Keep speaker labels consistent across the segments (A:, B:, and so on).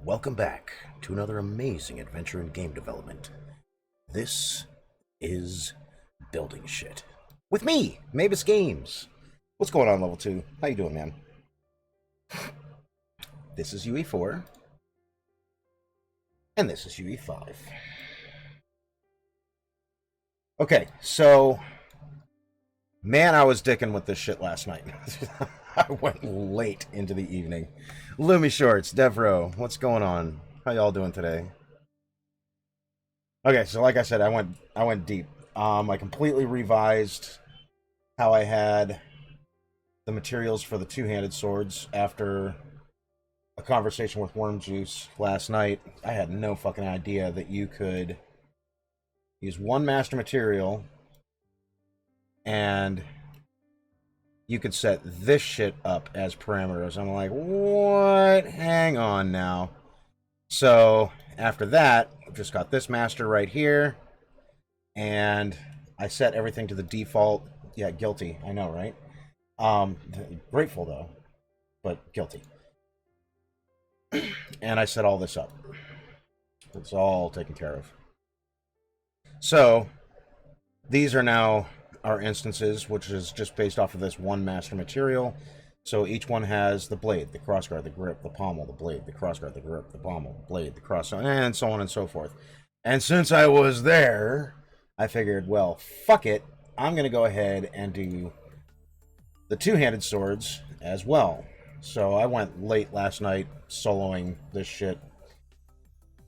A: Welcome back to another amazing adventure in game development. This is Building Shit. With me, Mabus Games. What's going on, Level 2? How you doing, man? This is UE4. And this is UE5. Okay, so... Man, I was dicking with this shit last night. I went late into the evening. Loomy Shorts, Devro, what's going on? How y'all doing today? Okay, so like I said, I went deep. I completely revised how I had the materials for the two-handed swords after a conversation with Worm Juice last night. I had no fucking idea that you could use one master material and you could set this shit up as parameters. I'm like, what? Hang on now. So after that, I've just got this master right here, and I set everything to the default. Yeah, guilty. I know, right? Grateful though, but guilty. And I set all this up. It's all taken care of. So these are now our instances, which is just based off of this one master material. So each one has the blade, the crossguard, the grip, the pommel, the blade, the crossguard, the grip, the pommel, the blade, the cross, and so on and so forth. And since I was there, I figured, well, fuck it, I'm going to go ahead and do the two-handed swords as well. So I went late last night soloing this shit.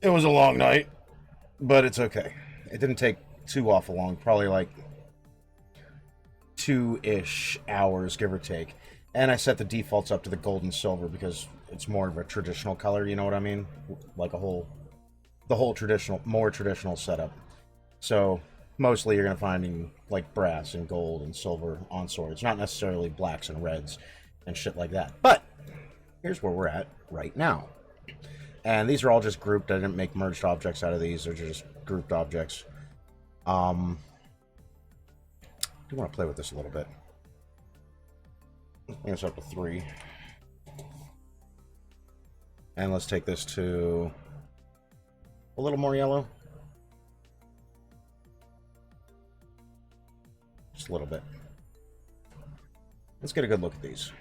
A: It was a long night, but it's okay. It didn't take too awful long, probably like 2-ish hours, give or take. And I set the defaults up to the gold and silver because it's more of a traditional color, you know what I mean? Like the whole traditional, more traditional setup. So mostly you're going to find like brass and gold and silver on swords, not necessarily blacks and reds and shit like that. But here's where we're at right now. And these are all just grouped. I didn't make merged objects out of these. They're just grouped objects. I do want to play with this a little bit. Bring this up to 3. And let's take this to a little more yellow. Just a little bit. Let's get a good look at these.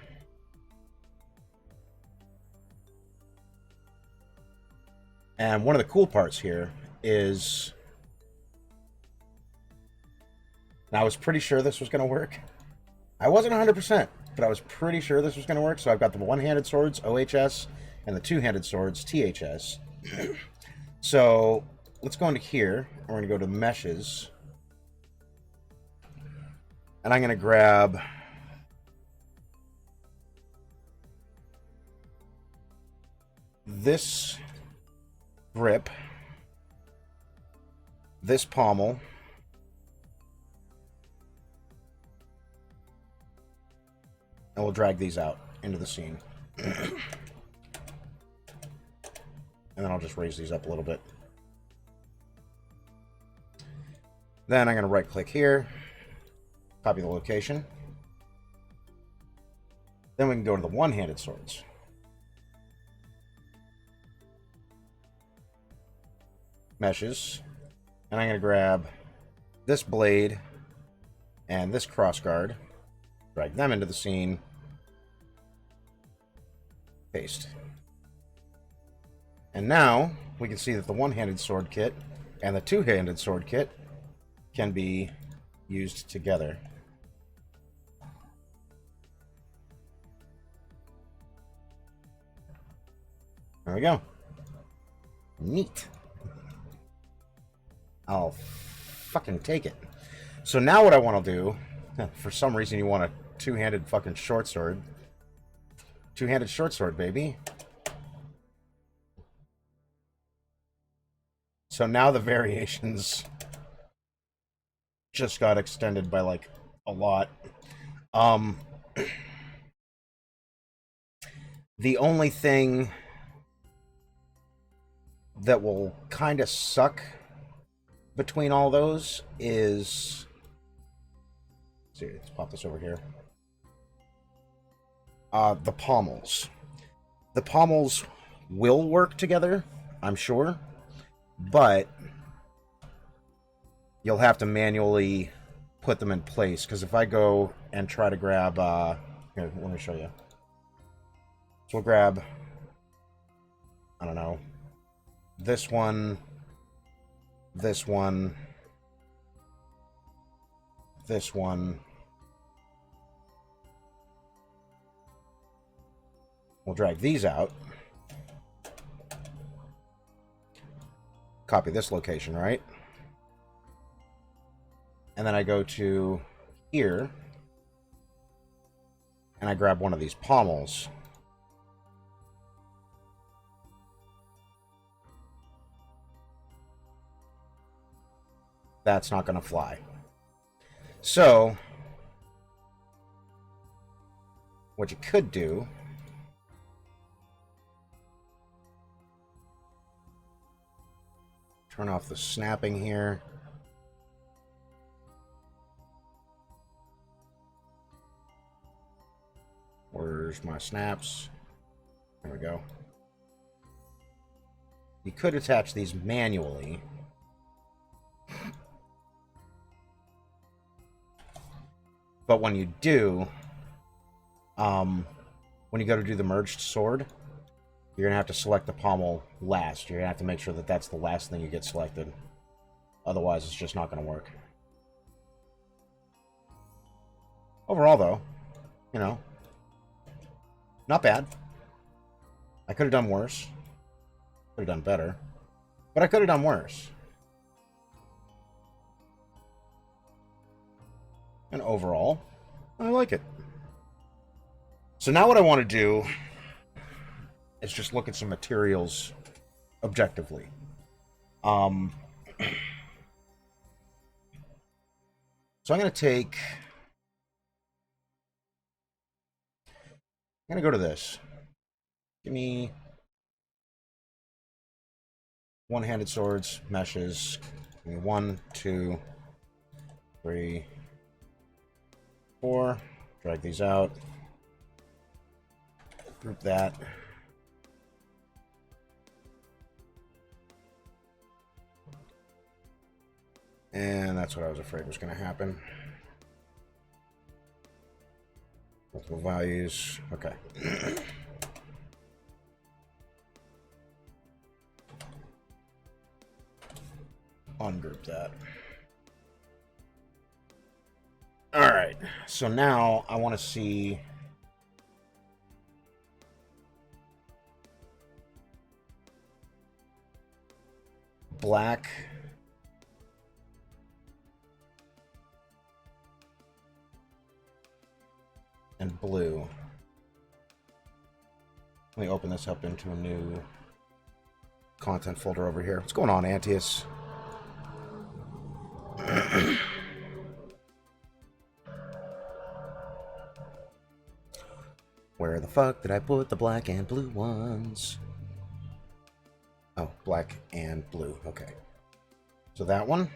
A: And one of the cool parts here is... Now, I was pretty sure this was going to work. I wasn't 100%, but I was pretty sure this was going to work. So I've got the one-handed swords, OHS, and the two-handed swords, THS. So let's go into here. We're going to go to Meshes. And I'm going to grab this grip, this pommel, and we'll drag these out into the scene. And then I'll just raise these up a little bit. Then I'm going to right-click here, copy the location. Then we can go to the one-handed swords. Meshes. And I'm going to grab this blade and this crossguard, drag them into the scene, paste. And now we can see that the one-handed sword kit and the two-handed sword kit can be used together. There we go. Neat. I'll fucking take it. So now what I want to do, for some reason you want a two-handed fucking short sword. Two-handed short sword, baby. So now the variations just got extended by like a lot. The only thing that will kind of suck between all those is... Let's see, let's pop this over here. The pommels. The pommels will work together, I'm sure, but you'll have to manually put them in place, because if I go and try to grab, here, let me show you. So we'll grab, I don't know, this one, this one, this one. We'll drag these out. Copy this location, right? And then I go to here, and I grab one of these pommels. That's not going to fly. So, what you could do turn off the snapping here. Where's my snaps? There we go. You could attach these manually. But when you do, when you go to do the merged sword, you're going to have to select the pommel last. You're going to have to make sure that that's the last thing you get selected. Otherwise, it's just not going to work. Overall, though, you know, not bad. I could have done worse. Could have done better. But I could have done worse. And overall, I like it. So now what I want to do is just look at some materials objectively. So I'm going to take... I'm going to go to this. Give me one-handed swords, meshes. Give me 1, 2, 3, 4. Drag these out. Group that. And that's what I was afraid was going to happen. Multiple values. Okay. Ungroup that. Alright. So now I want to see... black... and blue. Let me open this up into a new content folder over here. What's going on, Antius? Where the fuck did I put the black and blue ones? Oh, black and blue. Okay. So that one.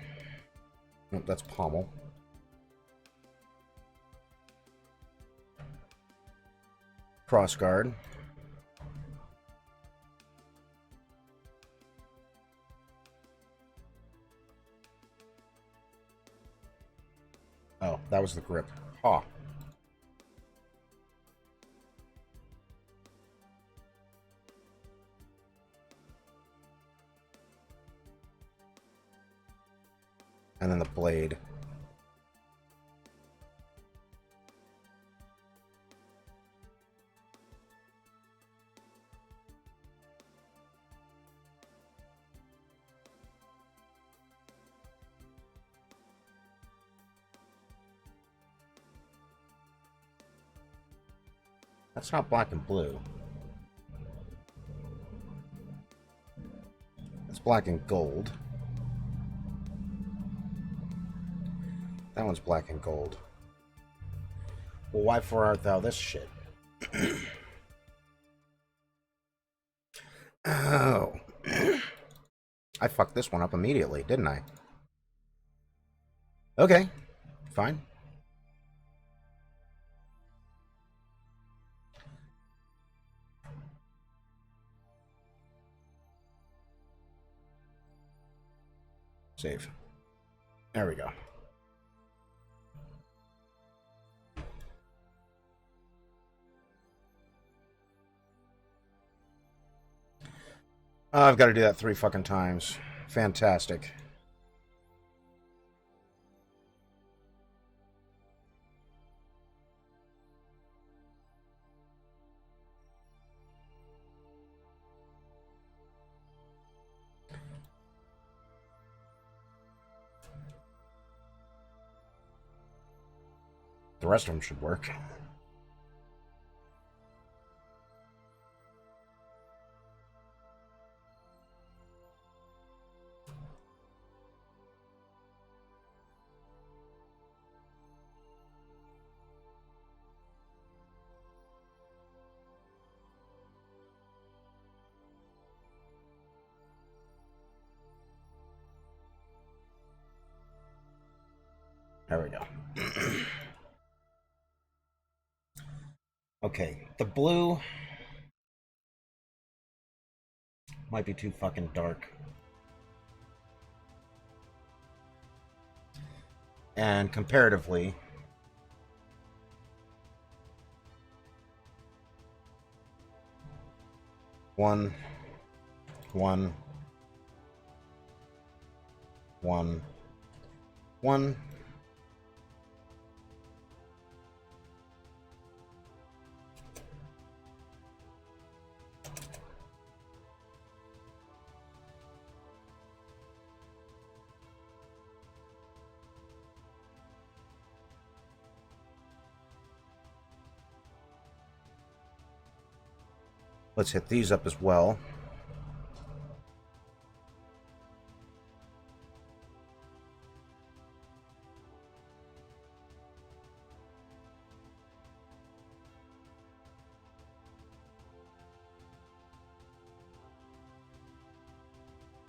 A: Nope, that's pommel. Crossguard. Oh, that was the grip. Ha. And then the blade. That's not black and blue. It's black and gold. That one's black and gold. Well, why for art thou this shit? Oh. I fucked this one up immediately, didn't I? Okay. Fine. Save. There we go. I've got to do that 3 fucking times. Fantastic. The rest of them should work. There we go. Okay, the blue might be too fucking dark. And comparatively, one, one, one, one. Let's hit these up as well.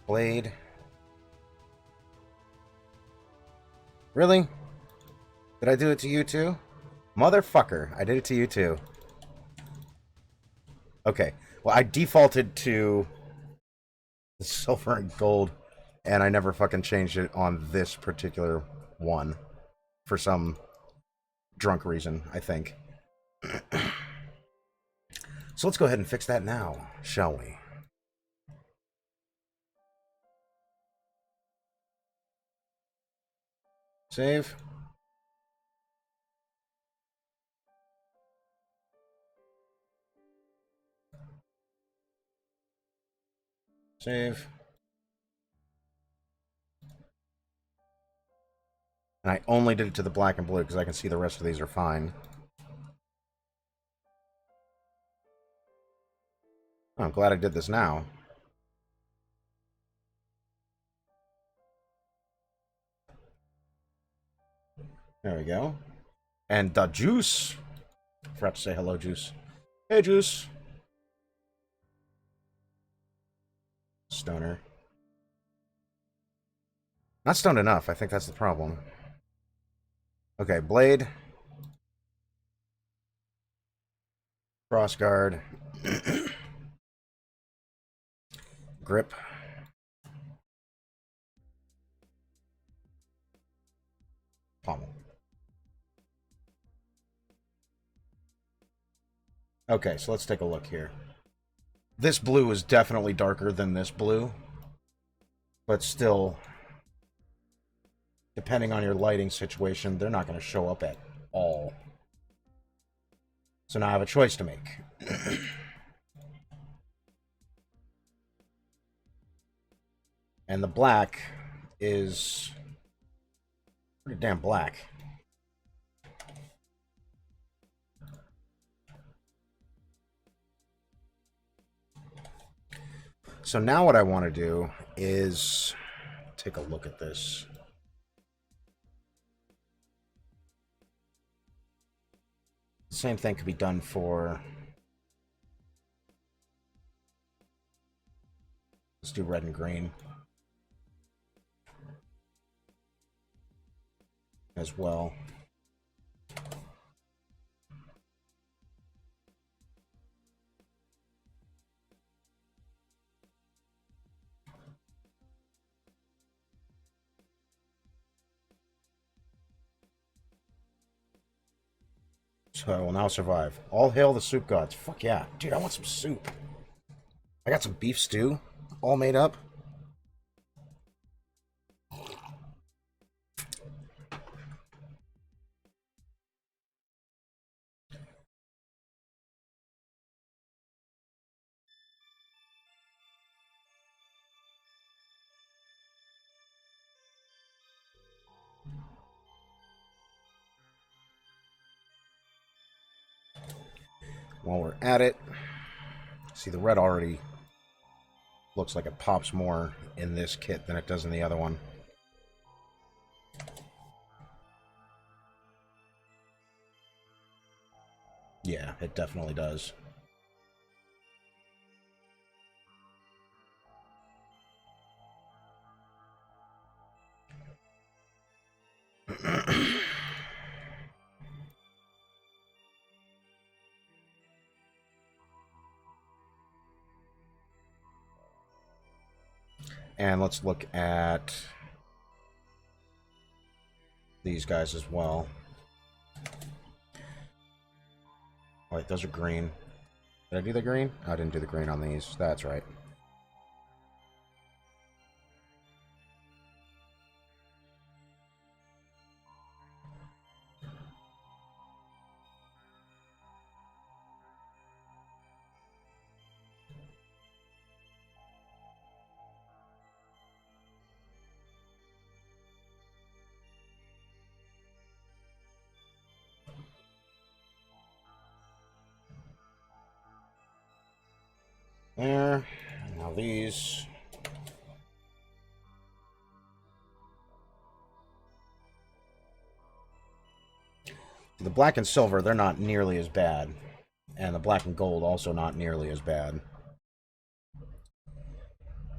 A: Blade. Really? Did I do it to you too? Motherfucker, I did it to you too. Okay, well I defaulted to the silver and gold, and I never fucking changed it on this particular one for some drunk reason, I think. So let's go ahead and fix that now, shall we? Save. Save. And I only did it to the black and blue because I can see the rest of these are fine. Oh, I'm glad I did this now. There we go. And the Juice. Forgot to say hello, Juice. Hey, Juice. Stoner. Not stoned enough. I think that's the problem. Okay, Blade. Crossguard. Grip. Pommel. Okay, so let's take a look here. This blue is definitely darker than this blue, but still, depending on your lighting situation, they're not going to show up at all. So now I have a choice to make. And the black is pretty damn black. So now what I want to do is take a look at this. The same thing could be done for... Let's do red and green as well. So I will now survive. All hail the soup gods. Fuck yeah. Dude, I want some soup. I got some beef stew all made up. While we're at it, see the red already looks like it pops more in this kit than it does in the other one. Yeah, it definitely does. And let's look at these guys as well. Wait, those are green. Did I do the green? I didn't do the green on these. That's right. There. Now these. The black and silver, they're not nearly as bad. And the black and gold also not nearly as bad.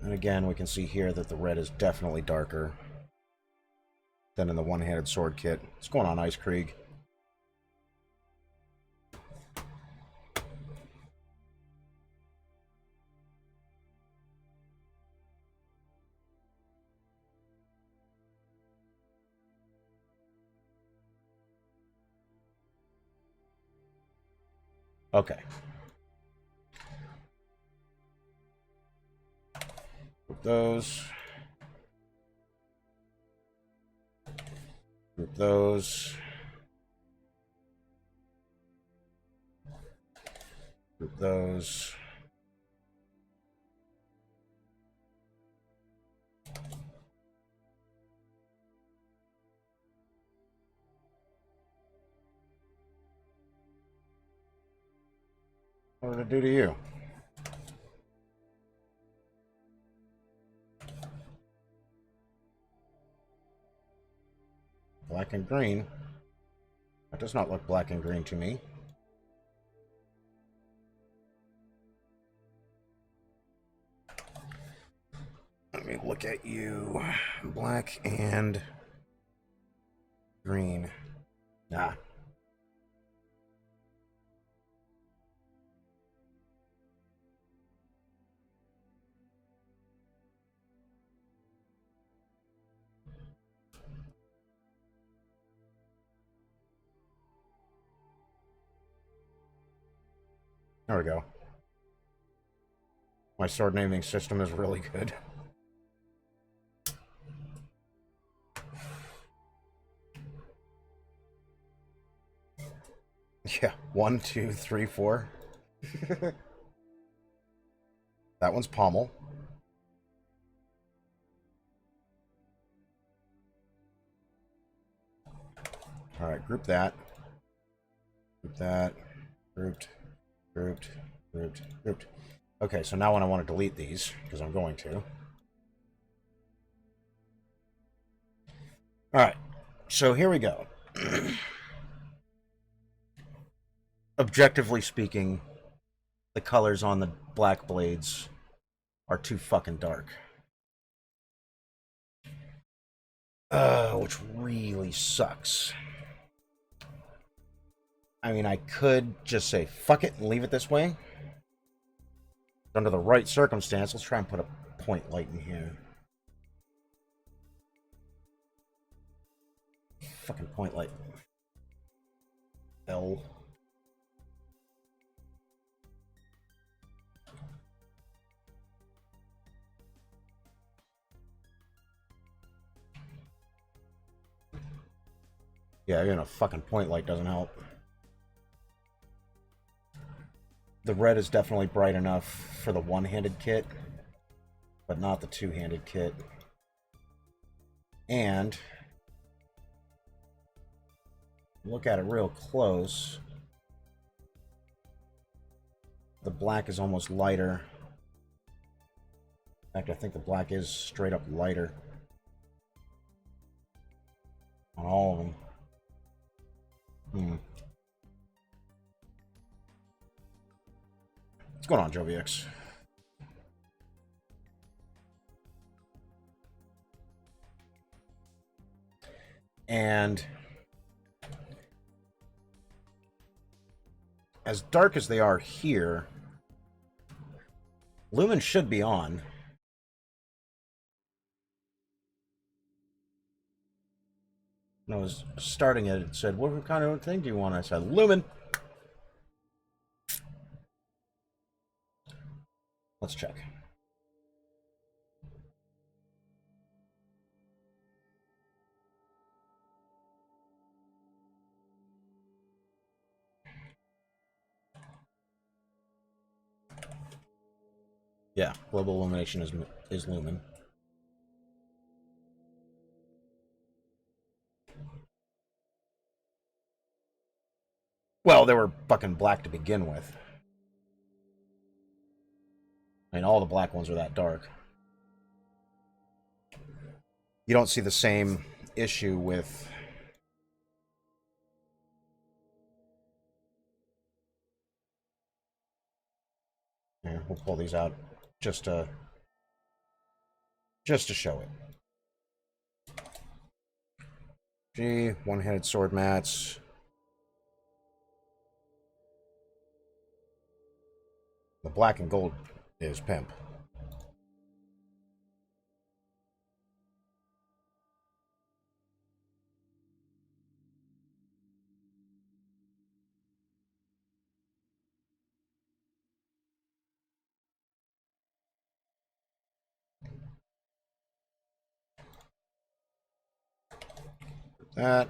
A: And again, we can see here that the red is definitely darker than in the one-handed sword kit. What's going on, Ice Krieg? Okay. Group those. Group those. Group those. What did it do to you? Black and green. That does not look black and green to me. Let me look at you. Black and green. Nah. There we go. My sword naming system is really good. Yeah, 1, 2, 3, 4. That one's pommel. Alright, group that. Group that. Grouped. Grouped. Grouped. Grouped. Okay, so now when I want to delete these, because I'm going to. Alright, so here we go. Objectively speaking, the colors on the black blades are too fucking dark. Which really sucks. I mean, I could just say fuck it and leave it this way. Under the right circumstance, let's try and put a point light in here. Fucking point light. L. Yeah, even a fucking point light doesn't help. The red is definitely bright enough for the one-handed kit, but not the two-handed kit. And look at it real close. The black is almost lighter. In fact, I think the black is straight up lighter on all of them. What's going on, JoviX? And as dark as they are here, lumen should be on. When I was starting it, it said, what kind of thing do you want? I said, lumen. Let's check. Yeah, global illumination is lumen. Well, they were fucking black to begin with. I mean, all the black ones are that dark. You don't see the same issue with... Here, we'll pull these out just to show it. G, one-handed sword mats. The black and gold is pimp. That.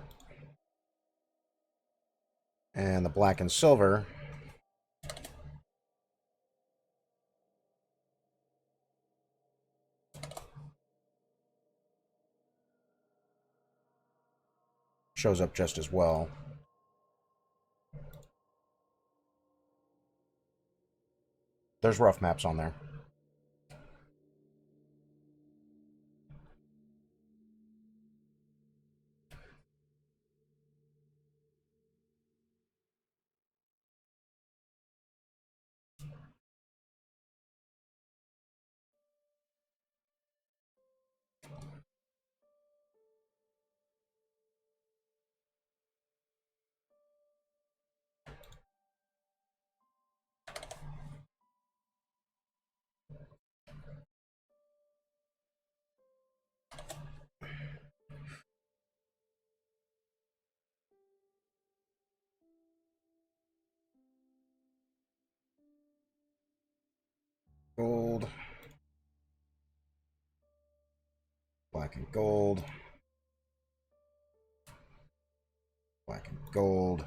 A: And the black and silver shows up just as well. There's rough maps on there. Gold. Black and gold. Black and gold.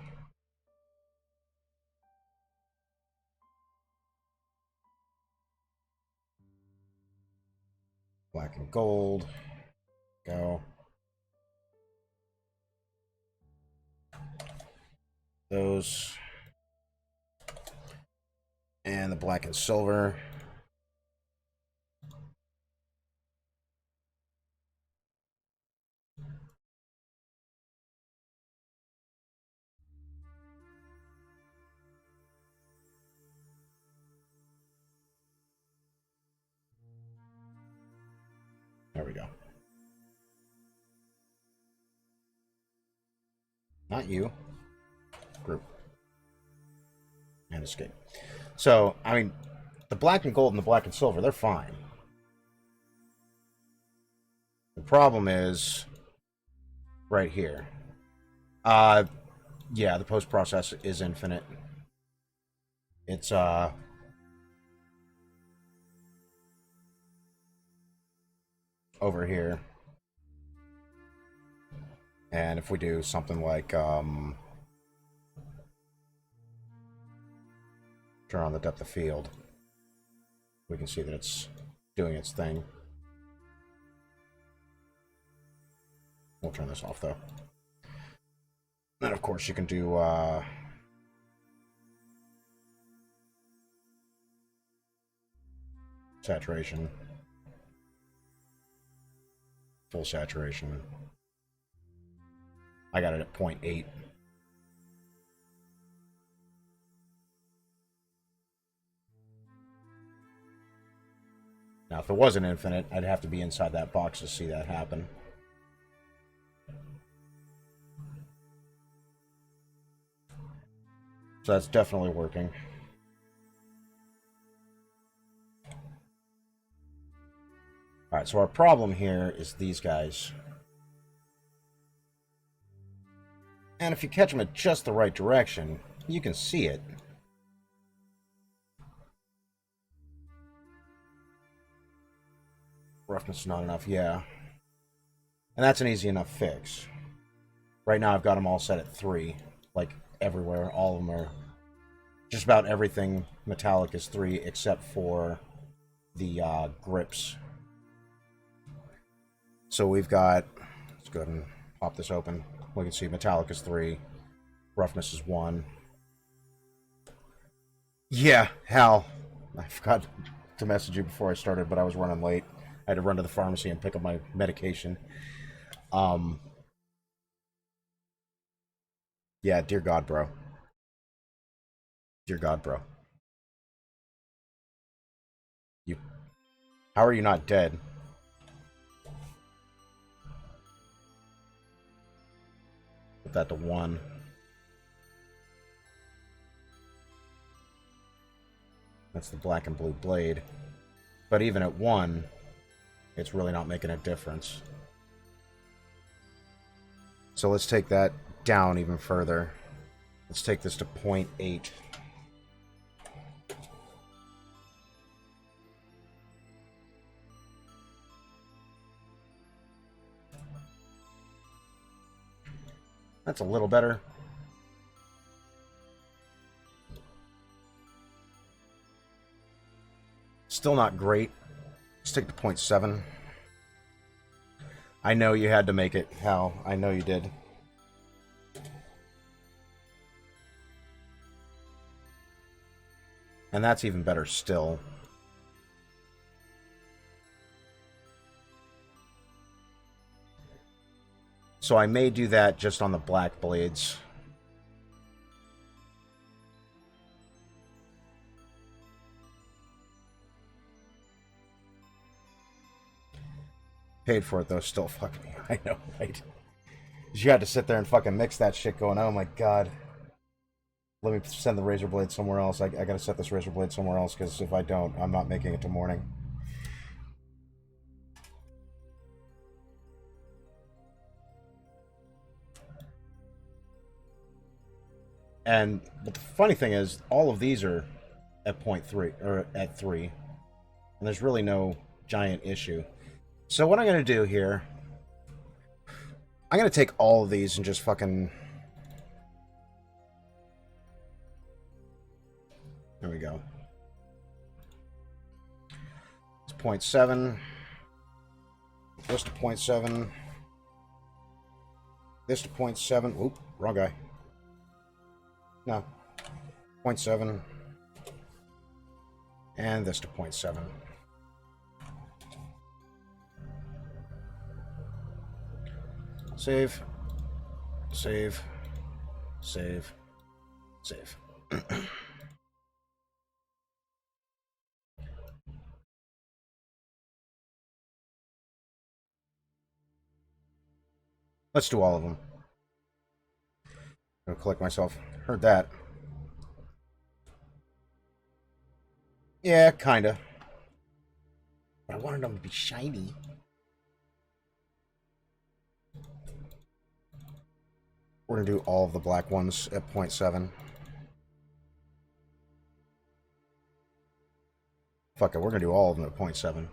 A: Black and gold. Go. Those. And the black and silver. There we go. Not you. Group. And escape. So, I mean, the black and gold and the black and silver, they're fine. The problem is right here. Yeah, the post-process is infinite. It's, over here. And if we do something like turn on the depth of field, we can see that it's doing its thing. We'll turn this off though. Then of course you can do saturation, full saturation. I got it at 0.8. Now, if it wasn't infinite, I'd have to be inside that box to see that happen. So that's definitely working. Alright, so our problem here is these guys. And if you catch them at just the right direction, you can see it. Roughness is not enough, yeah. And that's an easy enough fix. Right now I've got them all set at 3. Like, everywhere. All of them are... Just about everything metallic is 3, except for the grips. So we've got... Let's go ahead and pop this open. We can see metallic is 3. Roughness is 1. Yeah, Hal. I forgot to message you before I started, but I was running late. I had to run to the pharmacy and pick up my medication. Yeah, dear God, bro. Dear God, bro. How are you not dead? Put that to 1. That's the black and blue blade. But even at 1, it's really not making a difference. So let's take that down even further. Let's take this to 0.8. That's a little better. Still not great. Let's take the 0.7. I know you had to make it, Hal. I know you did. And that's even better still. So I may do that just on the black blades. Paid for it though, still fucking me. I know, right? You had to sit there and fucking mix that shit going, oh my god. Let me send the razor blade somewhere else. I gotta set this razor blade somewhere else, because if I don't, I'm not making it to morning. But the funny thing is, all of these are at 0.3, or at 3. And there's really no giant issue. So what I'm going to do here, I'm going to take all of these and just fucking... There we go. It's 0.7. This to 0.7. This to 0.7. Oop, wrong guy. No. 0.7. And this to 0.7. Save. Save. Save. Save. Let's do all of them. I'm gonna collect myself. Heard that. Yeah, kinda. But I wanted them to be shiny. We're gonna do all of the black ones at 0.7. Fuck it, we're gonna do all of them at 0.7.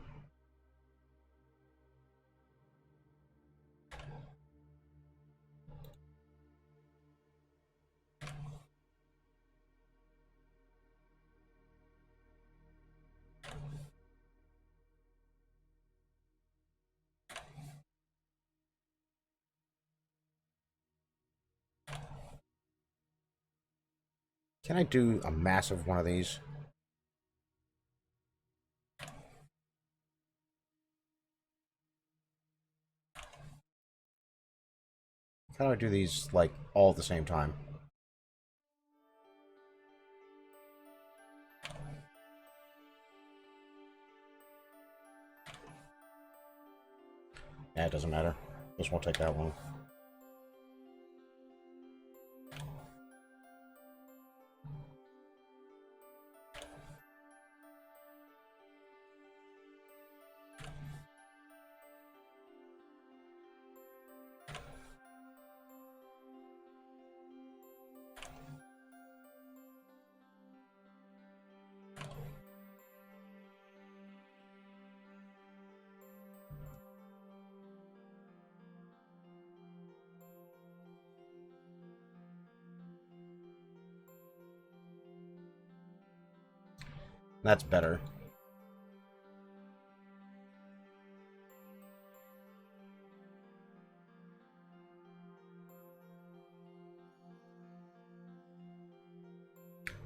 A: Can I do a massive one of these? How do I do these, like, all at the same time? Yeah, it doesn't matter. This won't take that long. That's better.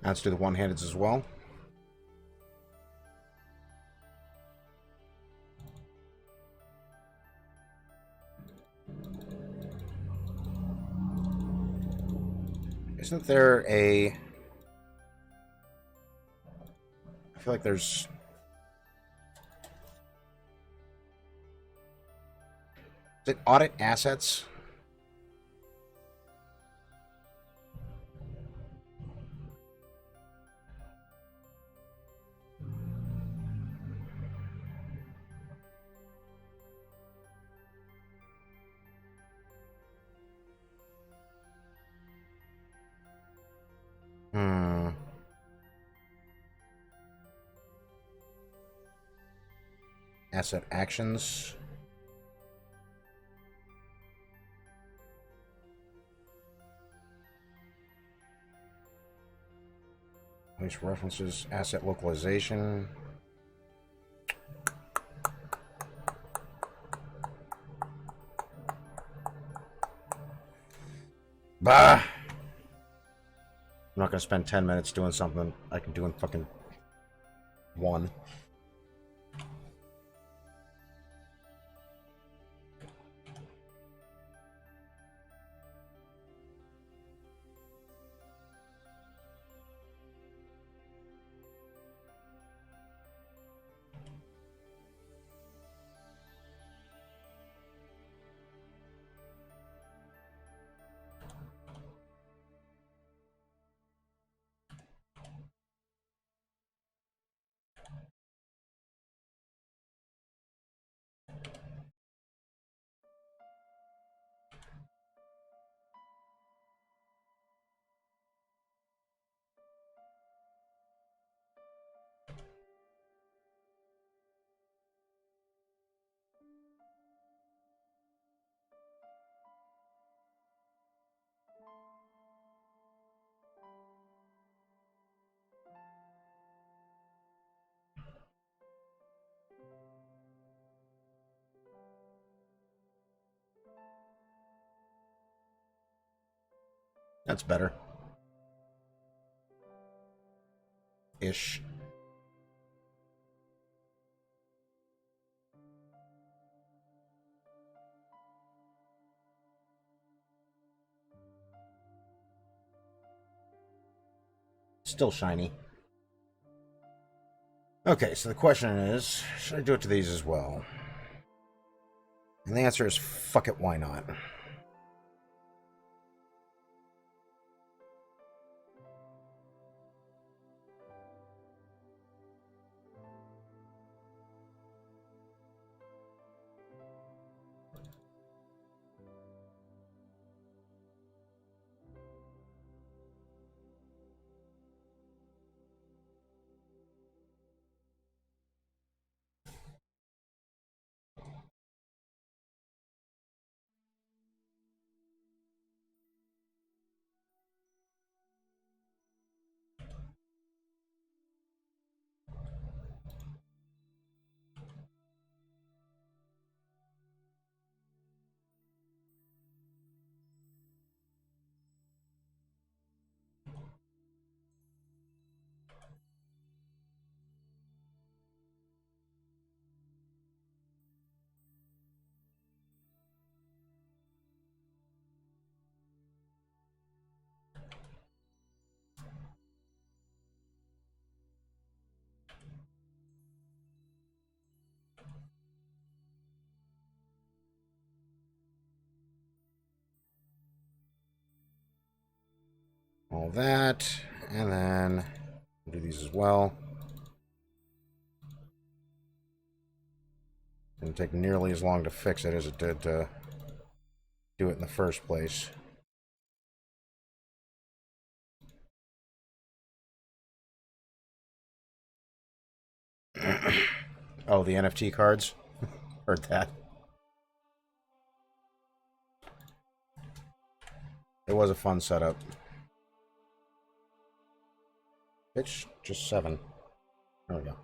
A: Let's do the one-handeds as well. Isn't there a... I feel like there's... Is it audit assets? Hmm. Asset actions. Place references. Asset localization. Bah! I'm not gonna spend 10 minutes doing something I can do in fucking 1. That's better. Ish. Still shiny. Okay, so the question is, should I do it to these as well? And the answer is, fuck it, why not? All that, and then we'll do these as well. Didn't take nearly as long to fix it as it did to do it in the first place. Oh, the NFT cards? Heard that. It was a fun setup. Pitch, just 7. There we go.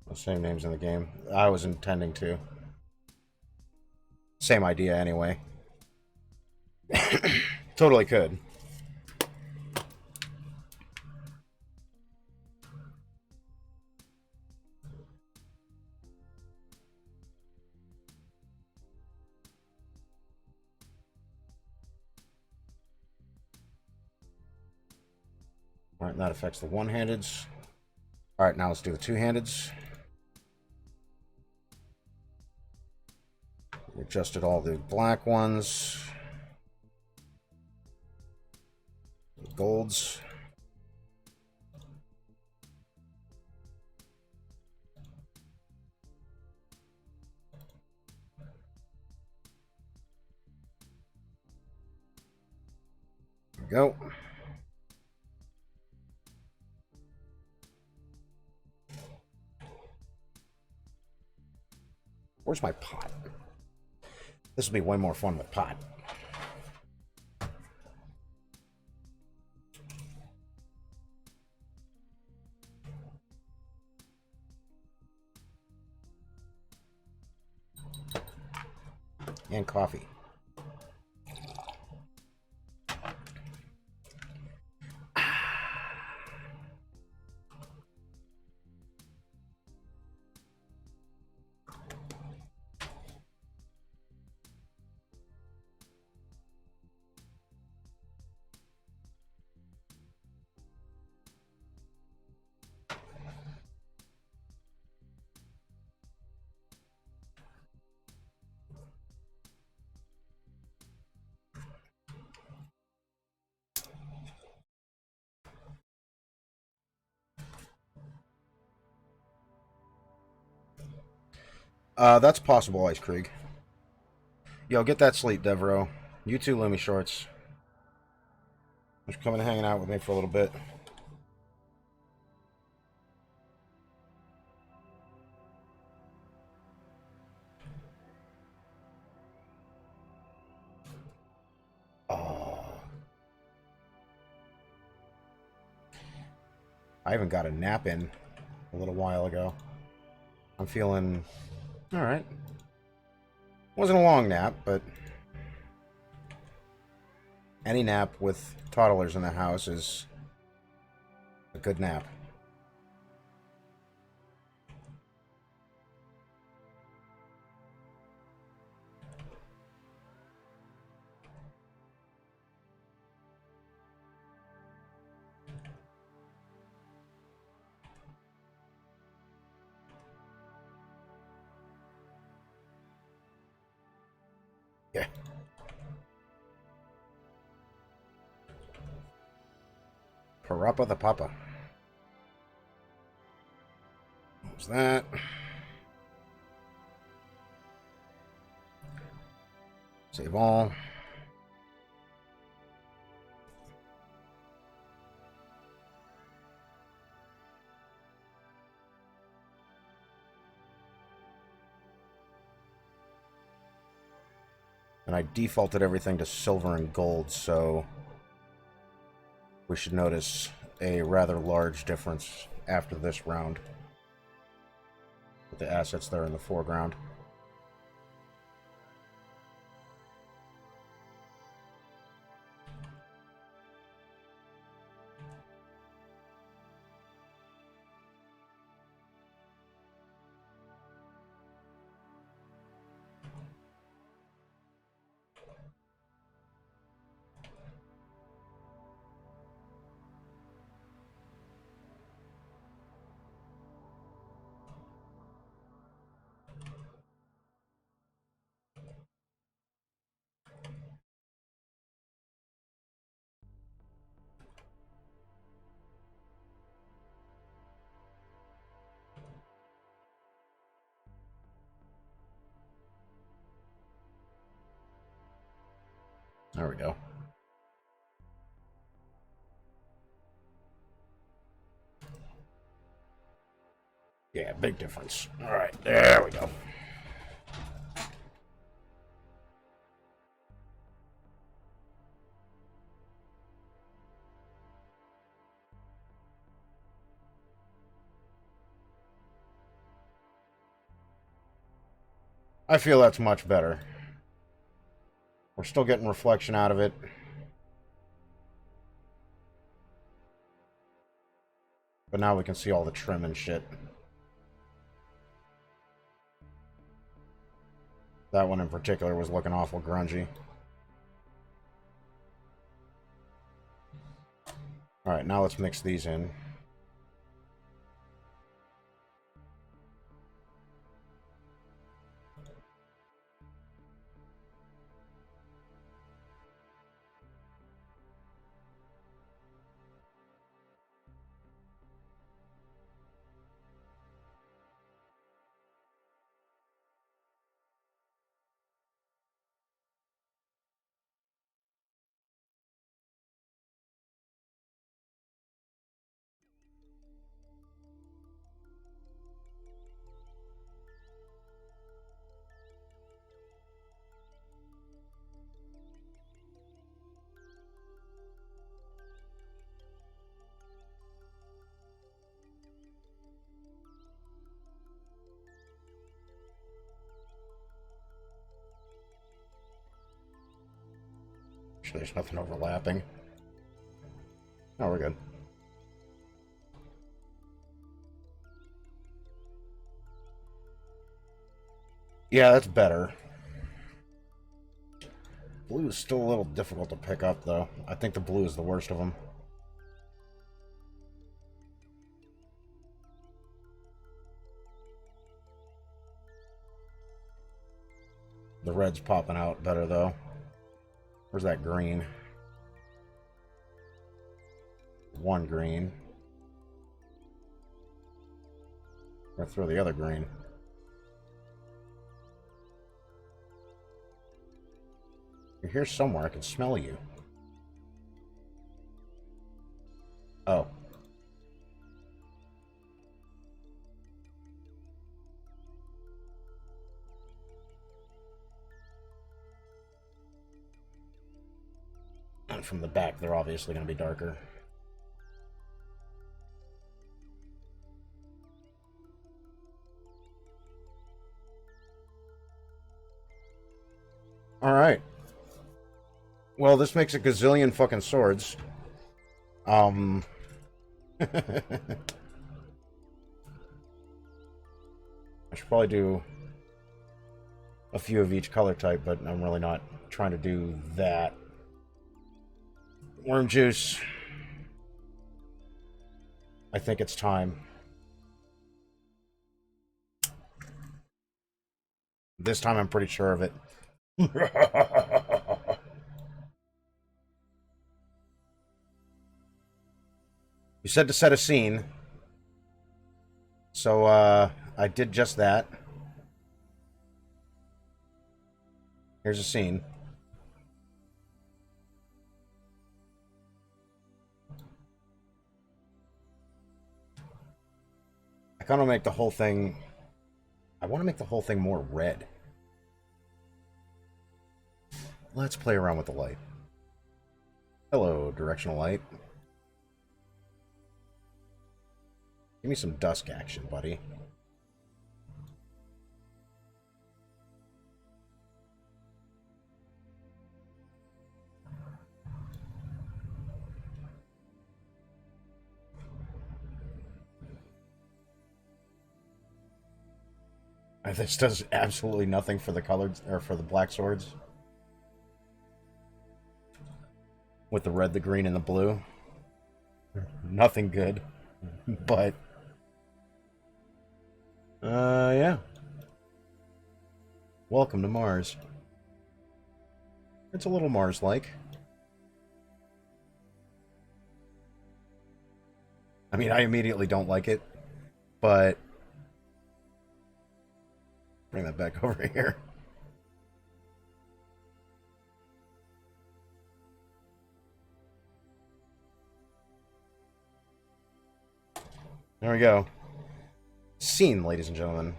A: The same names in the game. I was intending to. Same idea anyway. Totally could. Alright, that affects the one-handeds. Alright, now let's do the two-handeds. We adjusted all the black ones. The golds. There we go. Where's my pot? This will be way more fun with pot. And coffee. That's possible, Ice Krieg. Yo, get that sleep, Devereaux. You too, Lumi Shorts. Just coming and hanging out with me for a little bit. Oh. I even got a nap in a little while ago. I'm feeling alright. Wasn't a long nap, but any nap with toddlers in the house is a good nap. Yeah. Parappa the Papa. What was that? Save all. And I defaulted everything to silver and gold, so we should notice a rather large difference after this round with the assets there in the foreground. There we go. Yeah, big difference. All right, there we go. I feel that's much better. We're still getting reflection out of it. But now we can see all the trim and shit. That one in particular was looking awful grungy. Alright, now let's mix these in. Sure, there's nothing overlapping. Oh, we're good. Yeah, that's better. Blue is still a little difficult to pick up, though. I think the blue is the worst of them. The red's popping out better, though. Where's that green? One green. I'm gonna throw the other green. You're here somewhere. I can smell you. Oh. And from the back, they're obviously going to be darker. Alright. Well, this makes a gazillion fucking swords. I should probably do a few of each color type, but I'm really not trying to do that. Worm juice. I think it's time. This time I'm pretty sure of it. You said to set a scene. So, I did just that. Here's a scene. I kind of make the whole thing... I want to make the whole thing more red. let's play around with the light. Hello, directional light. Give me some dusk action, buddy. This does absolutely nothing for the colored or for the black swords. With the red, the green, and the blue. Nothing good. But yeah. Welcome to Mars. It's a little Mars-like. I mean, I immediately don't like it, but bring that back over here. There we go. Scene, ladies and gentlemen.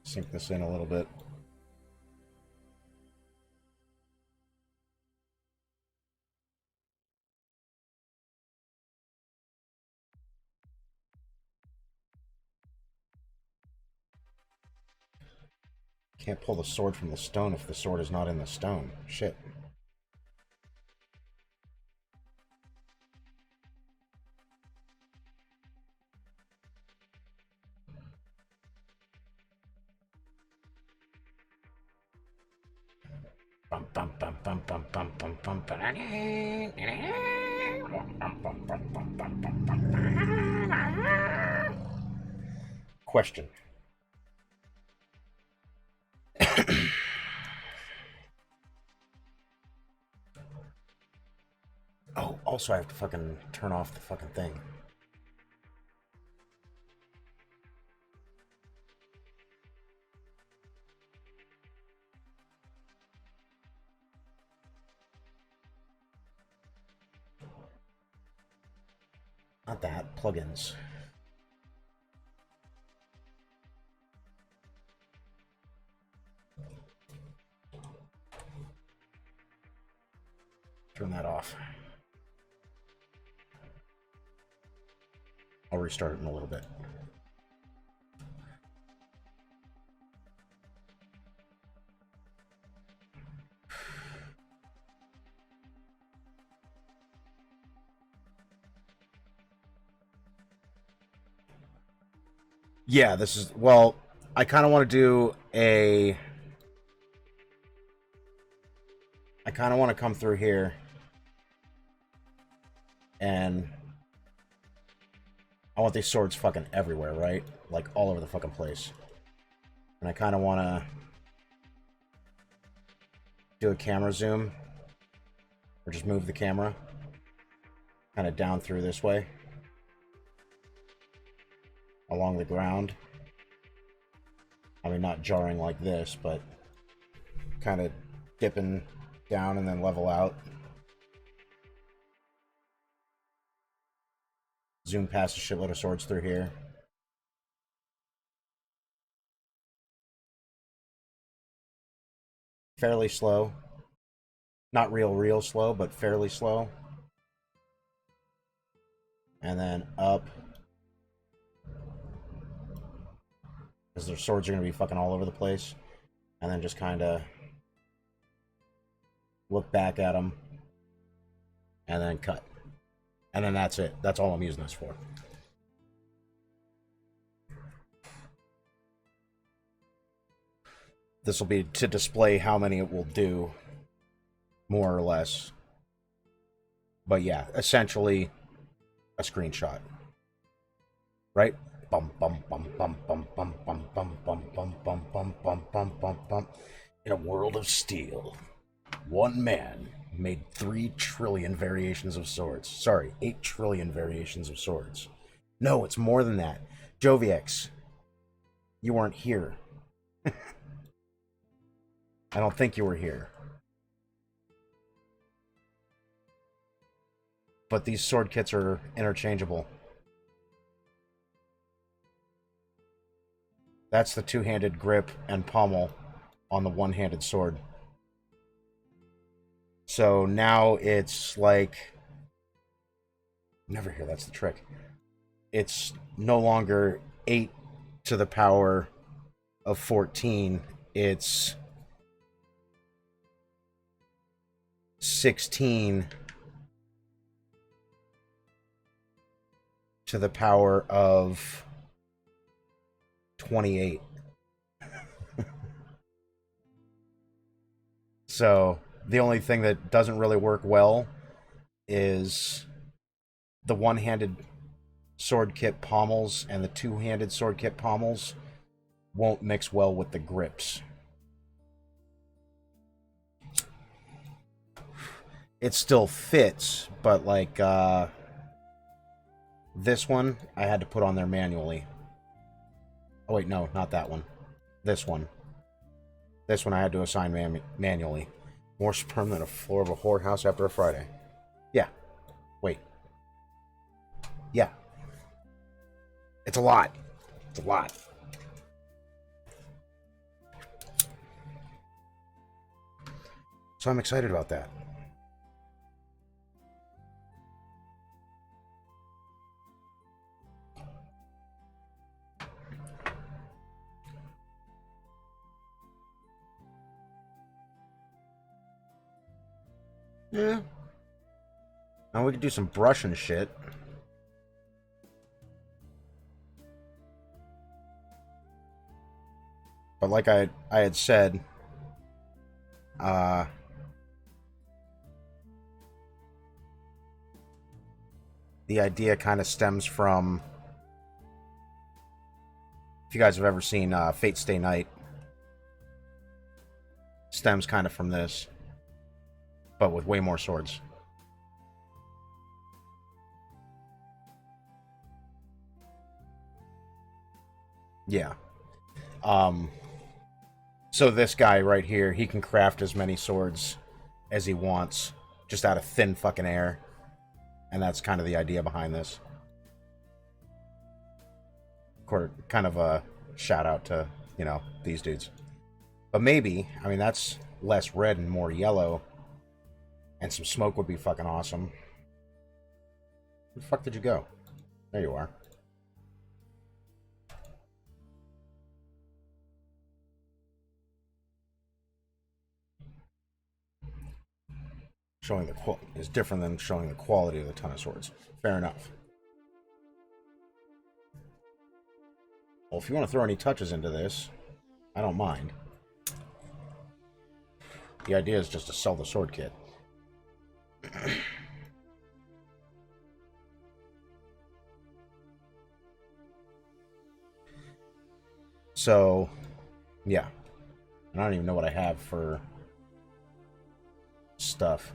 A: Sink this in a little bit. Can't pull the sword from the stone if the sword is not in the stone. Shit. Bum, bum, bum, bum, bum, bum, bum, bum, Question. Oh, also I have to fucking turn off the fucking thing. Not that. Plugins. Turn that off. I'll restart it in a little bit. Yeah, this is... Well, I kind of want to do a... I kind of want to come through here and I want these swords fucking everywhere, right? Like all over the fucking place. And I kind of want to do a camera zoom or just move the camera kind of down through this way along the ground. I mean, not jarring like this, but kind of dipping down and then level out. Zoom past a shitload of swords through here. Fairly slow. Not real slow, but fairly slow. And then up. Because their swords are going to be fucking all over the place. And then just kind of look back at them. And then cut. And then that's it. That's all I'm using this for. This will be to display how many it will do, more or less. But yeah, essentially a screenshot. Right? Bum bum bum bum bum bum bum bum bum bum bum bum bum bum bum bum. In a world of steel, one man made 3 trillion variations of swords. Sorry, 8 trillion variations of swords. No, it's more than that. Joviex, you weren't here. I don't think you were here. But these sword kits are interchangeable. That's the two-handed grip and pommel on the one-handed sword. So now it's like... Never hear that's the trick. It's no longer 8 to the power of 14. It's 16 to the power of 28. So the only thing that doesn't really work well is the one-handed sword kit pommels and the two-handed sword kit pommels won't mix well with the grips. It still fits, but like this one I had to put on there manually. Oh wait, no, not that one. This one. This one I had to assign manually. More sperm than a floor of a whorehouse after a Friday. Yeah. Wait. Yeah. It's a lot. It's a lot. So I'm excited about that. Yeah. Now we could do some brushing shit. But like I had said, the idea kind of stems from, if you guys have ever seen Fate Stay Night, stems kind of from this, but with way more swords. Yeah. So this guy right here, he can craft as many swords as he wants, just out of thin fucking air. And that's kind of the idea behind this. Kind of a shout out to, you know, these dudes. But maybe, I mean, that's less red and more yellow. And some smoke would be fucking awesome. Where the fuck did you go? There you are. Showing the is different than showing the quality of the ton of swords. Fair enough. Well, if you want to throw any touches into this, I don't mind. The idea is just to sell the sword kit. So, yeah. I don't even know what I have for stuff.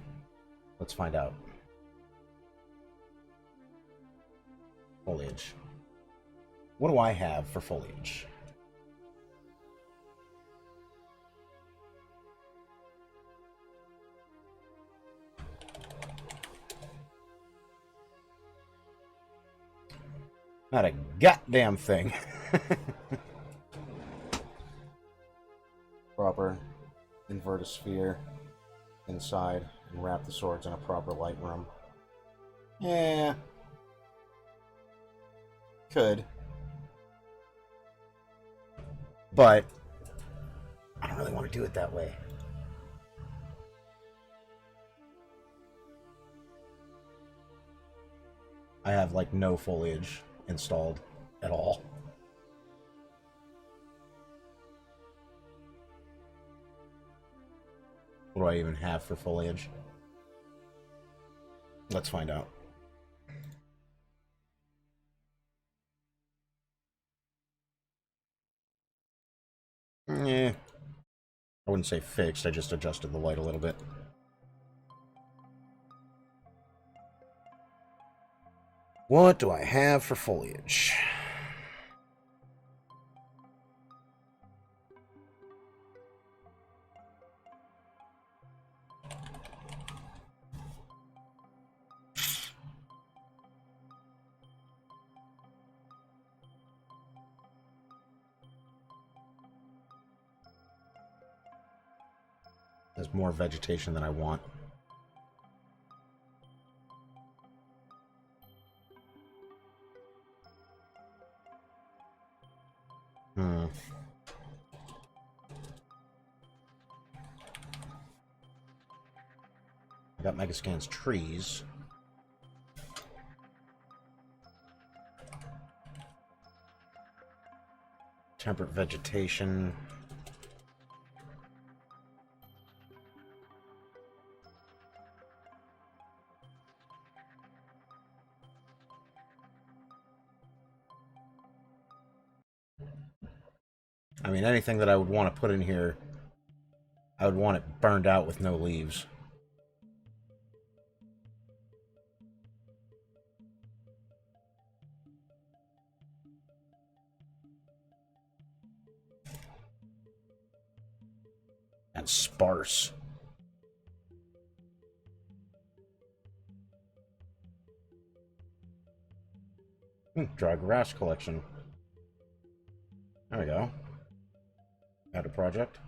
A: Let's find out. Foliage. What do I have for foliage? Not a goddamn thing. Proper. Invert a sphere inside and wrap the swords in a proper light room. Yeah. Could. But I don't really want to do it that way. I have like no foliage installed at all. What do I even have for foliage? Let's find out. Yeah. I wouldn't say fixed, I just adjusted the light a little bit. What do I have for foliage? There's more vegetation than I want. I got Megascan's trees. Temperate vegetation. I mean, anything that I would want to put in here, I would want it burned out with no leaves. And sparse. Dry grass collection. There we go. Add a project.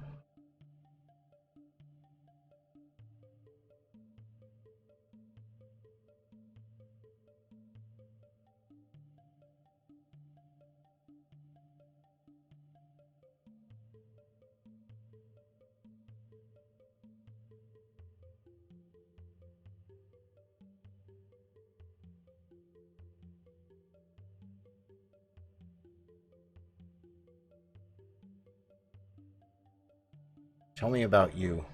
A: Tell me about you.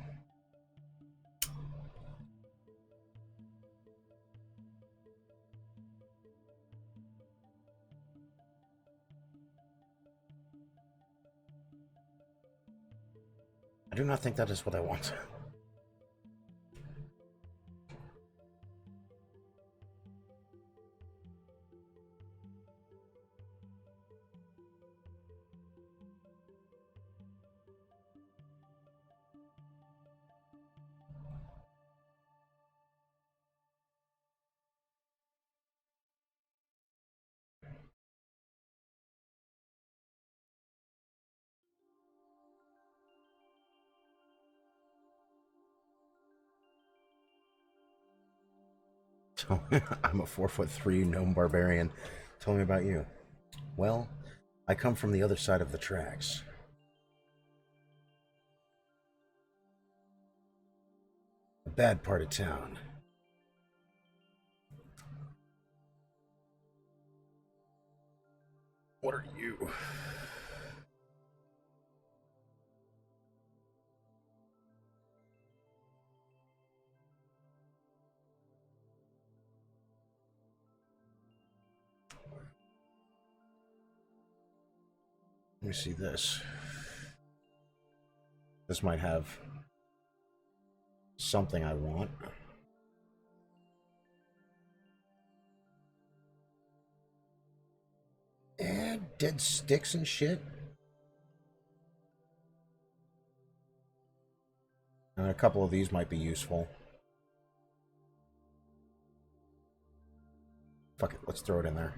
A: I do not think that is what I want. So, I'm a 4'3" gnome barbarian. Tell me about you. Well, I come from the other side of the tracks. A bad part of town. What are you? Let me see this. This might have something I want. Dead sticks and shit. And a couple of these might be useful. Fuck it, let's throw it in there.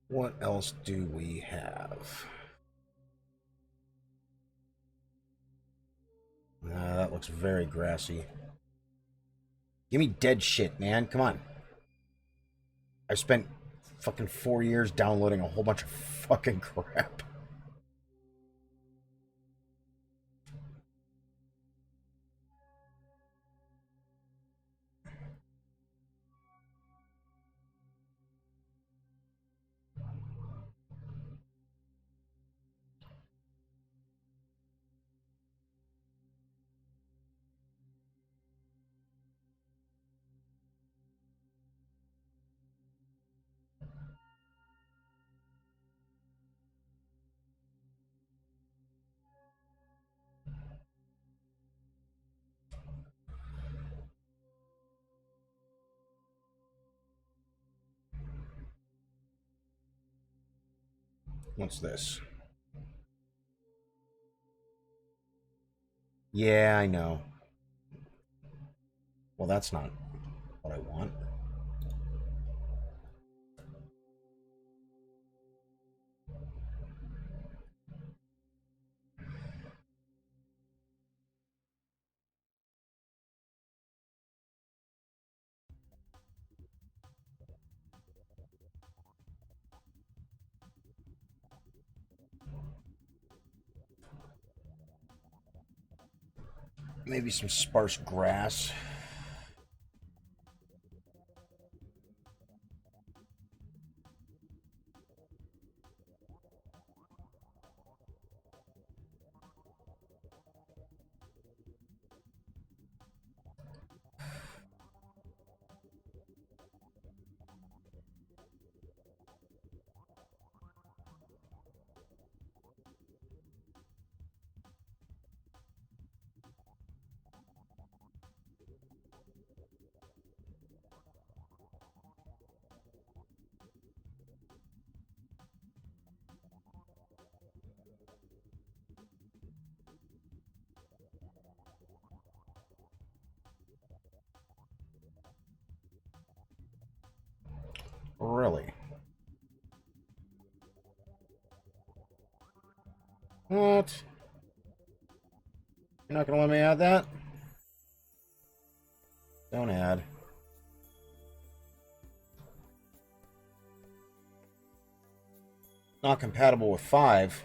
A: What else do we have? That looks very grassy. Give me dead shit, man. Come on. I spent fucking 4 years downloading a whole bunch of fucking crap. What's this? Yeah, I know. Well, that's not what I want. Maybe some sparse grass. Really? What? You're not gonna let me add that? Don't add. Not compatible with 5.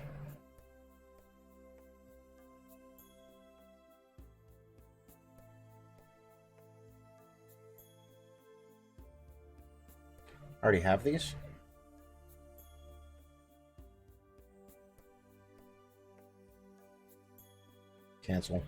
A: I already have these. Cancel.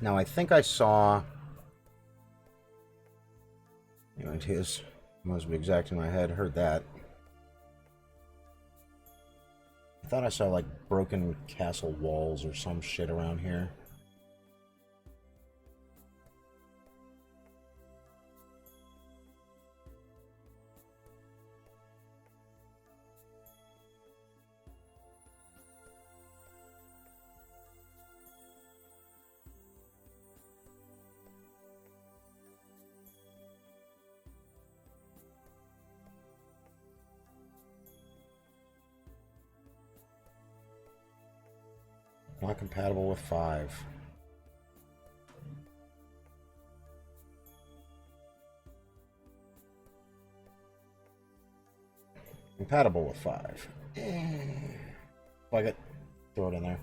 A: Now, I think I saw... It is. Must be exact in my head. Heard that. I thought I saw, like, broken castle walls or some shit around here. Not compatible with 5. Compatible with 5. Fuck it. Throw it in there.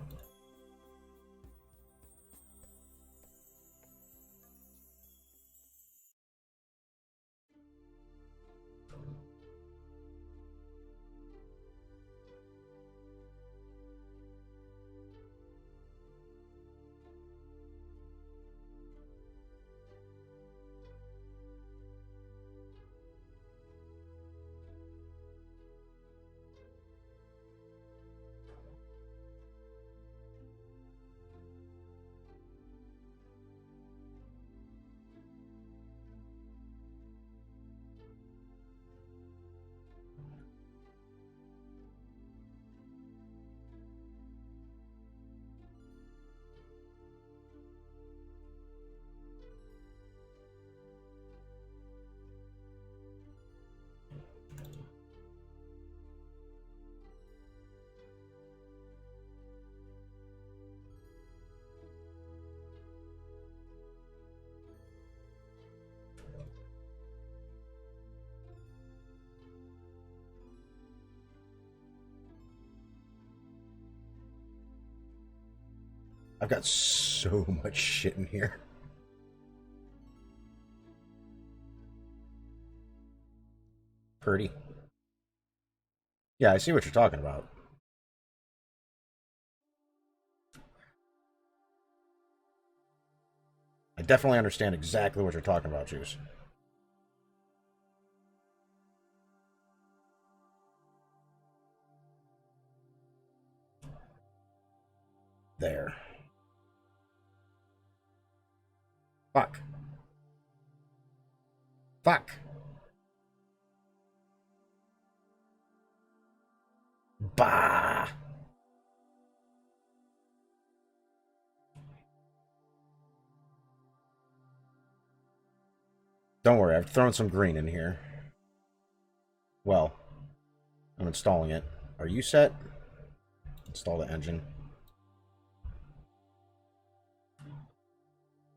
A: I've got so much shit in here. Pretty. Yeah, I see what you're talking about. I definitely understand exactly what you're talking about, Juice. There. Fuck. Fuck. Bah. Don't worry, I've thrown some green in here. Well, I'm installing it. Are you set? Install the engine.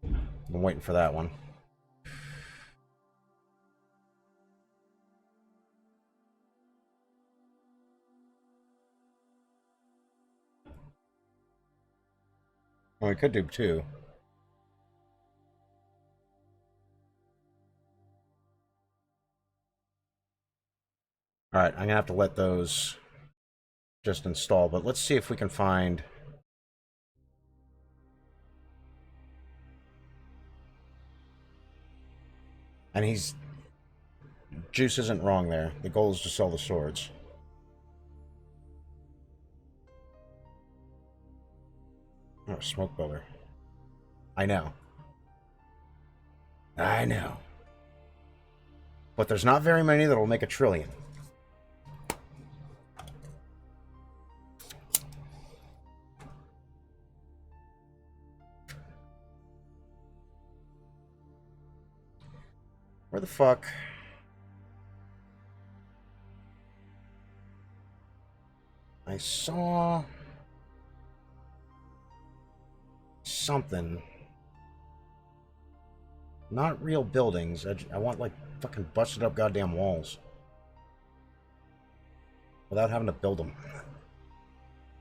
A: I'm waiting for that one. Well, we could do two. Alright, I'm gonna have to let those just install, but let's see if we can find... And he's... Juice isn't wrong there. The goal is to sell the swords. Oh, smoke builder. I know. I know. But there's not very many that'll make 1 trillion. Where the fuck? I saw... something. Not real buildings. I want, like, fucking busted up goddamn walls. Without having to build them.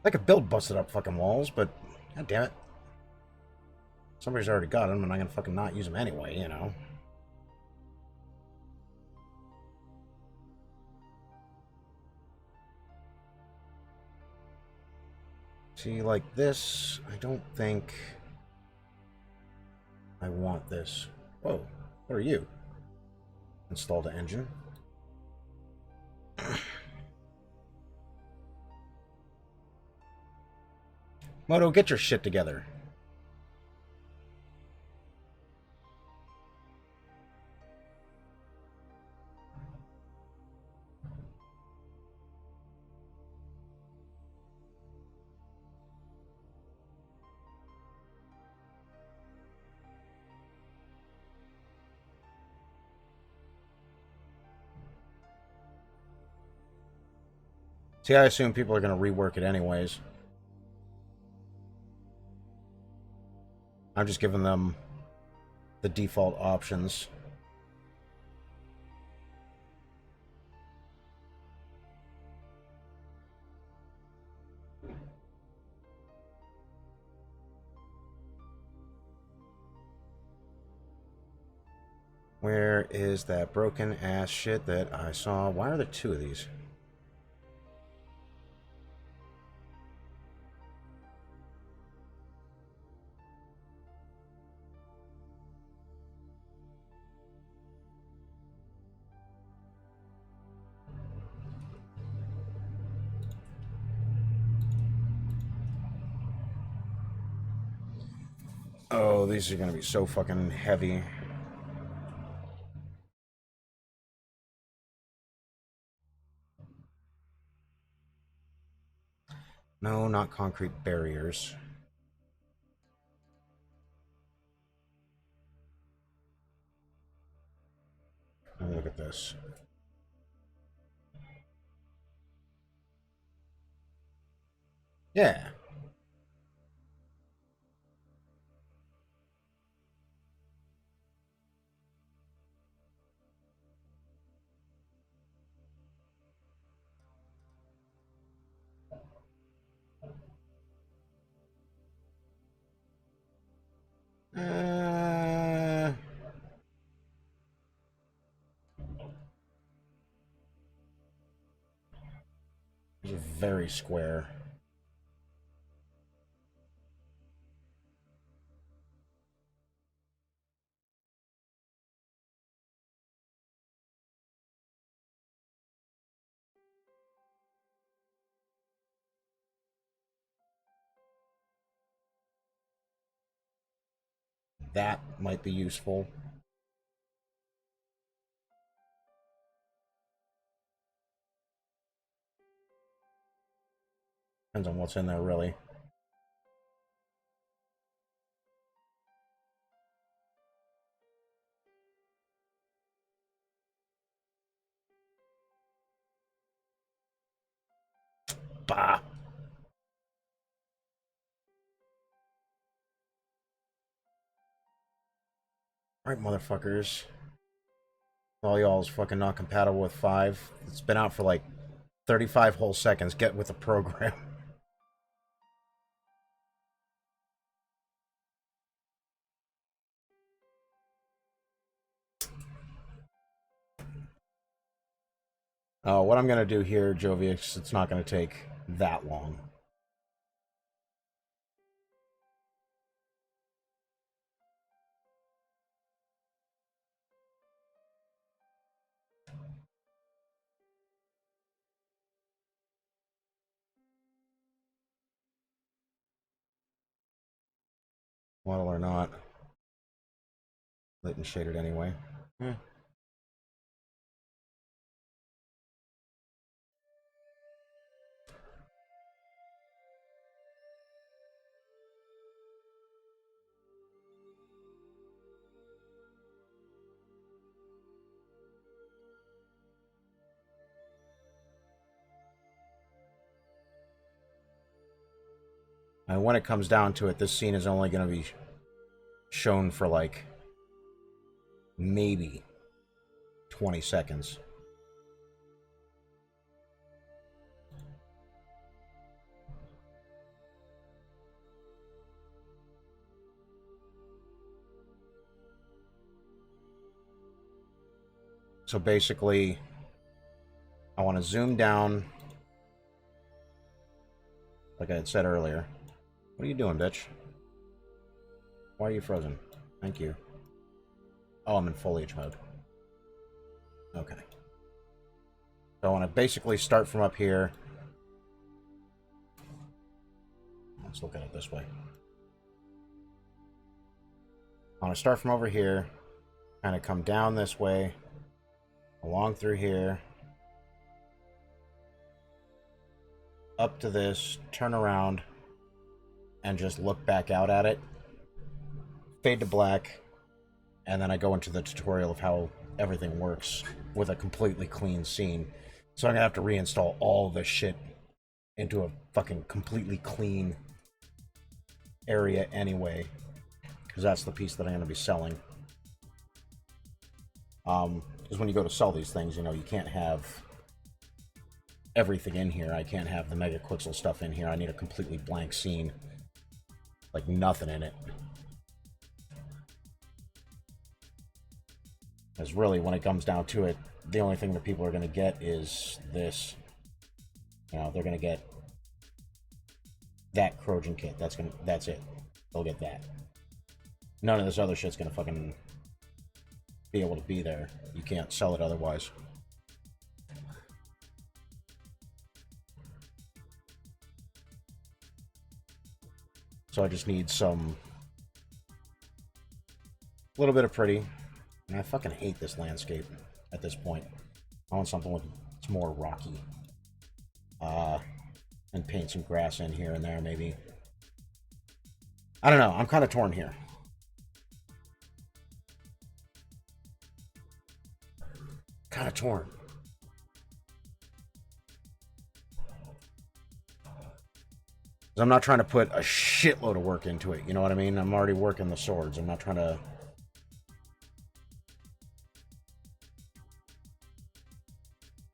A: I could build busted up fucking walls, but... God damn it. Somebody's already got them, and I'm gonna fucking not use them anyway, you know. See, like this, I don't think I want this. Whoa, what are you? Install the engine. Moto, get your shit together. See, I assume people are going to rework it anyways. I'm just giving them the default options. Where is that broken ass shit that I saw? Why are there 2 of these? Oh, these are going to be so fucking heavy. No, not concrete barriers. Let me look at this. Yeah. These are very square. that might be useful. Depends on what's in there, really. Bah! Alright, motherfuckers. All y'all's fucking not compatible with 5. It's been out for like 35 whole seconds. Get with the program. What I'm going to do here, Jovius, it's not going to take that long. Model or not. Lit and shaded anyway. And when it comes down to it, this scene is only going to be shown for like maybe 20 seconds. So basically, I want to zoom down, like I had said earlier. What are you doing, bitch? Why are you frozen? Thank you. Oh, I'm in foliage mode. Okay. So I want to basically start from up here. Let's look at it this way. I want to start from over here, kind of come down this way, along through here, up to this, turn around, and just look back out at it. Fade to black, and then I go into the tutorial of how everything works with a completely clean scene. So I'm gonna have to reinstall all this shit into a fucking completely clean area anyway, because that's the piece that I'm gonna be selling. Because when you go to sell these things, you know, you can't have everything in here. I can't have the Mega Quixel stuff in here. I need a completely blank scene. Like, nothing in it. Because really, when it comes down to it, the only thing that people are going to get is this. You know, they're going to get that Krojyn Kit. That's it. They'll get that. None of this other shit's going to fucking be able to be there. You can't sell it otherwise. So I just need some little bit of pretty. And I fucking hate this landscape at this point. I want something that's more rocky. And paint some grass in here and there, maybe. I don't know. I'm kind of torn here. Kind of torn. I'm not trying to put a shitload of work into it. You know what I mean? I'm already working the swords. I'm not trying to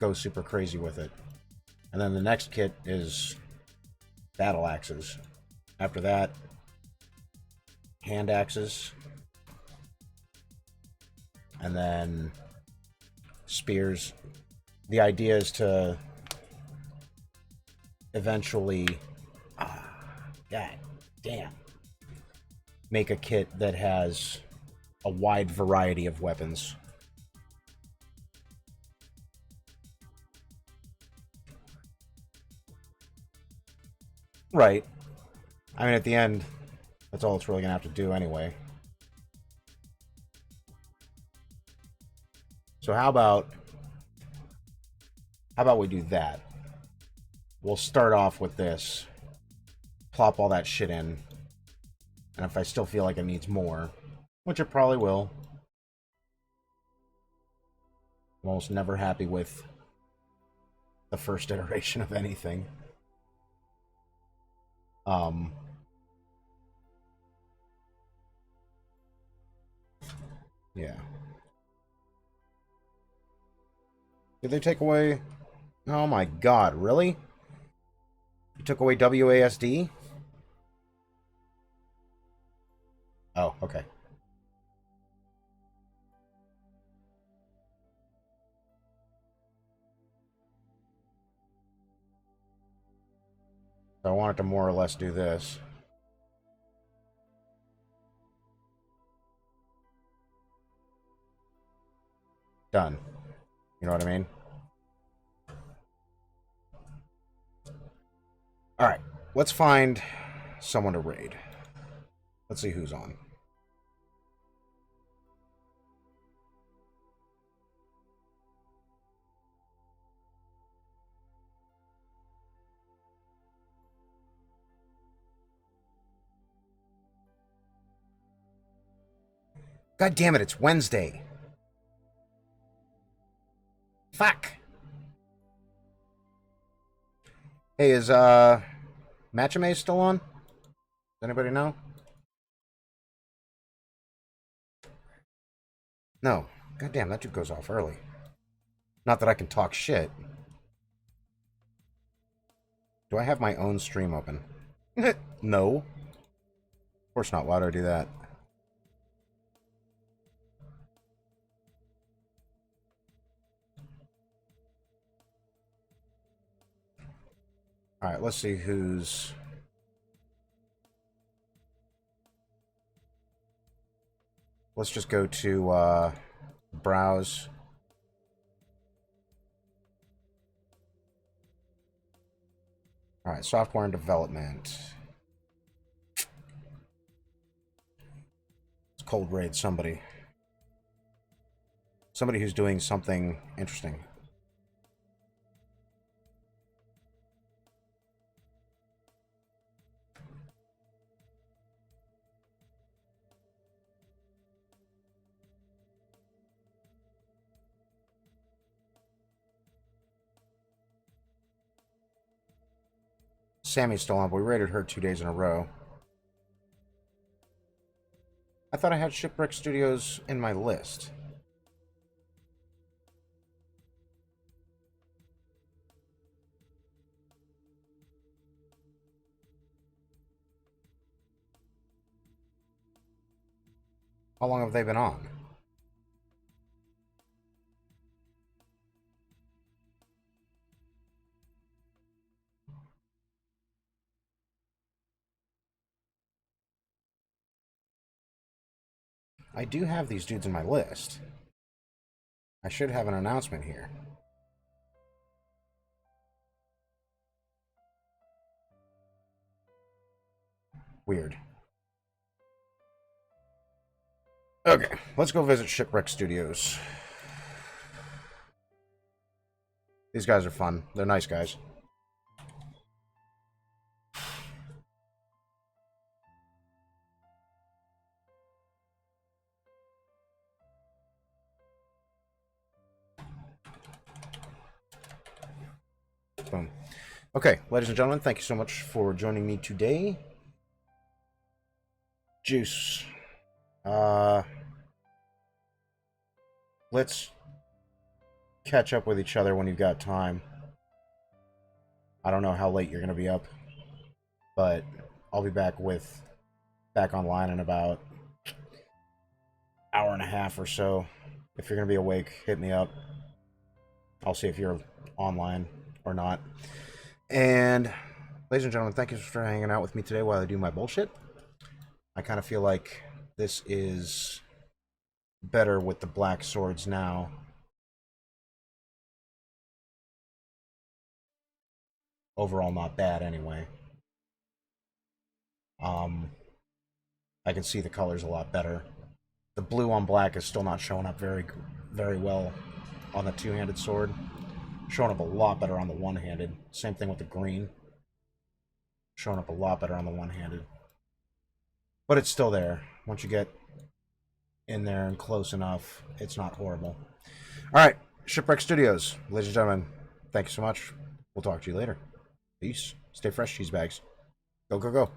A: go super crazy with it. And then the next kit is battle axes. After that, hand axes. And then spears. The idea is to eventually, god damn, make a kit that has a wide variety of weapons. Right. I mean, at the end, that's all it's really gonna have to do anyway. So how about we do that? We'll start off with this. Plop all that shit in. And if I still feel like it needs more, which it probably will, I'm almost never happy with the first iteration of anything. Yeah. Did they take away... Oh my god, really? You took away WASD? Oh, okay. So I wanted to more or less do this. Done. You know what I mean? Alright, let's find someone to raid. Let's see who's on. God damn it, it's Wednesday. Fuck. Hey, is Machame still on? Does anybody know? No. God damn, that dude goes off early. Not that I can talk shit. Do I have my own stream open? No. Of course not. Why would I do that? Alright, let's see who's... Let's just go to browse. Alright, software and development. Let's cold raid somebody. Somebody who's doing something interesting. Sammy's still on, but we raided her 2 days in a row. I thought I had Shipwreck Studios in my list. How long have they been on? I do have these dudes in my list. I should have an announcement here. Weird. Okay, let's go visit Shipwreck Studios. These guys are fun. They're nice guys. Boom. Okay, ladies and gentlemen, thank you so much for joining me today. Juice. Let's catch up with each other when you've got time. I don't know how late you're going to be up, but I'll be back online in about an hour and a half or so. If you're going to be awake, hit me up. I'll see if you're online or not. And ladies and gentlemen, thank you for hanging out with me today while I do my bullshit. I kind of feel like this is better with the black swords now. Overall, not bad anyway. I can see the colors a lot better. The blue on black is still not showing up very, very well on the two-handed sword. Showing up a lot better on the one-handed. Same thing with the green. Showing up a lot better on the one-handed. But it's still there. Once you get in there and close enough, it's not horrible. Alright, Shipwreck Studios. Ladies and gentlemen, thank you so much. We'll talk to you later. Peace. Stay fresh, cheese bags. Go, go, go.